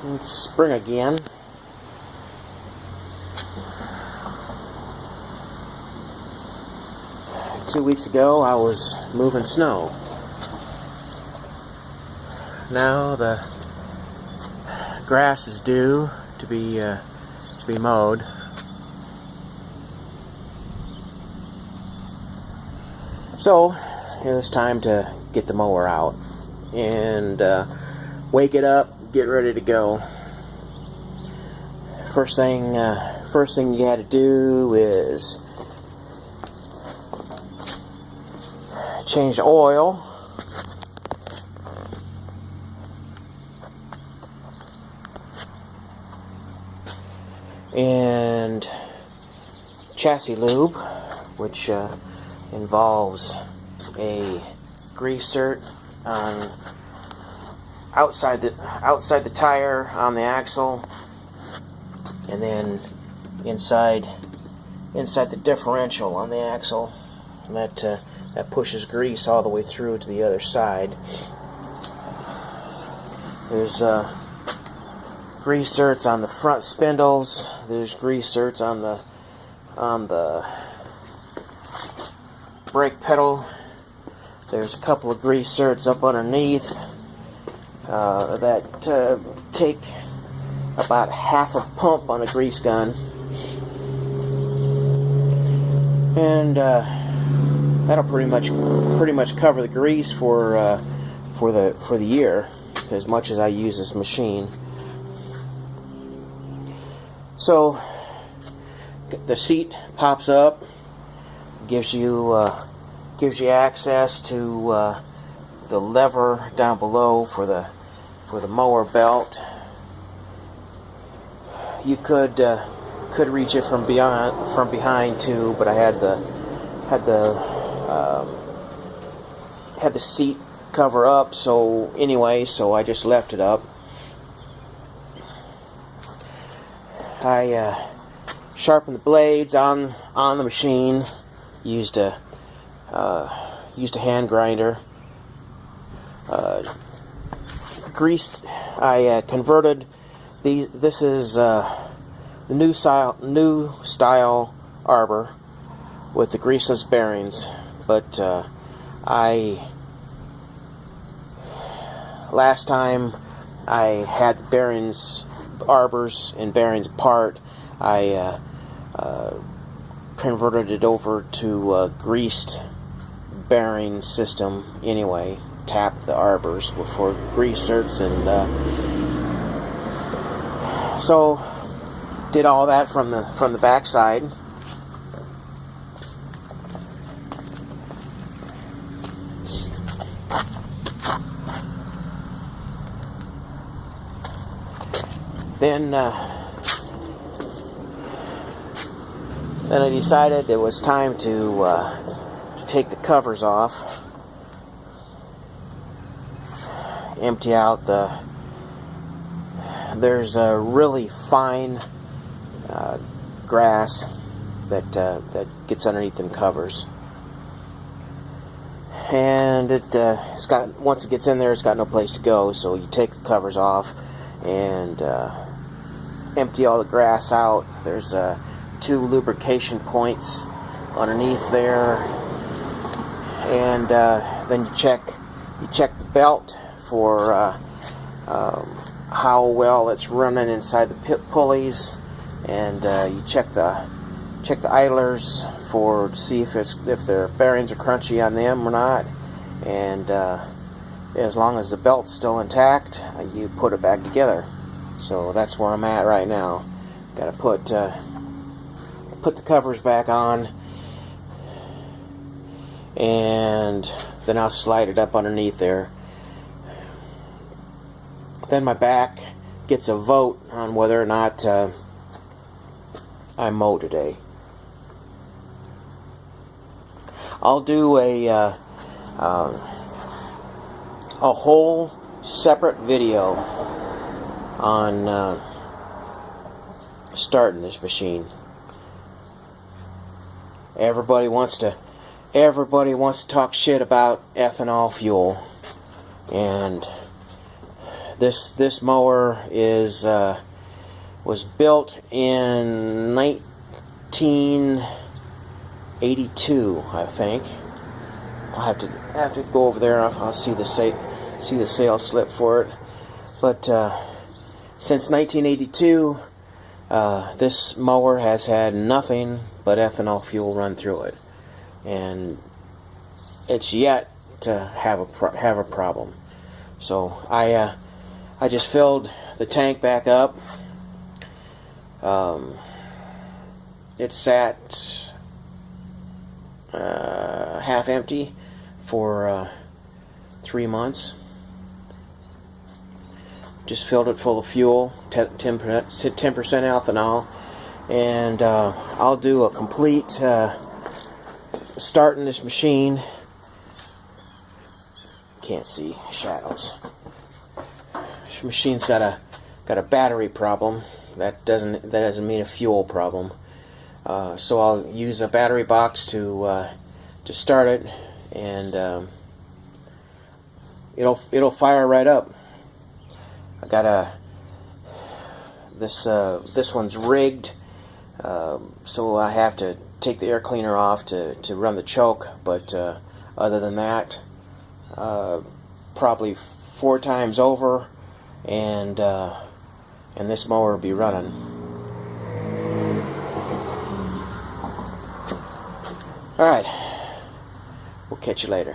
It's spring again. Two weeks ago I was moving snow. Now the grass is due to be mowed. So it was time to get the mower out and wake it up, get ready to go. First thing you had to do is change the oil. And chassis lube, which involves a grease zert on outside the tire on the axle, and then inside the differential on the axle, and that pushes grease all the way through to the other side. There's grease zerts on the front spindles. There's grease zerts on the brake pedal. There's a couple of grease zerts up underneath that take about half a pump on a grease gun, and that'll pretty much cover the grease for the year, as much as I use this machine. So the seat pops up, gives you access to the lever down below for the mower belt. You could reach it from behind too, but I had the seat cover up. So I just left it up. I sharpened the blades on the machine. Used a hand grinder. Greased. I converted these. This is the new style arbor with the greaseless bearings. But last time I had the bearings, arbors and bearings apart, I converted it over to a greased bearing system anyway. Tapped the arbors before grease zerts, and so did all that from the back side. Then I decided it was time to take the covers off, empty out there's a really fine grass that gets underneath them covers, and once it gets in there, it's got no place to go. So you take the covers off and empty all the grass out. There's 2 lubrication points underneath there, and then you check the belt for how well it's running inside the pulleys, and you check the idlers to see if their bearings are crunchy on them or not, and as long as the belt's still intact, you put it back together. So that's where I'm at right now. Got to put the covers back on, and then I'll slide it up underneath there. Then my back gets a vote on whether or not I mow today. I'll do a whole separate video on starting this machine. Everybody wants to talk shit about ethanol fuel, and This mower is was built in 1982, I think. I'll have to go over there. I'll see the sales slip for it. But since 1982, this mower has had nothing but ethanol fuel run through it, and it's yet to have a problem. So I just filled the tank back up. It sat half empty for 3 months. Just filled it full of fuel, 10% ethanol, and I'll do a complete start in this machine. Can't see shadows. This machine's got a battery problem. That doesn't mean a fuel problem. So I'll use a battery box to start it, and it'll fire right up. I got this one's rigged, so I have to take the air cleaner off to run the choke. But other than that, probably 4 times over, and this mower will be running. All right, we'll catch you later.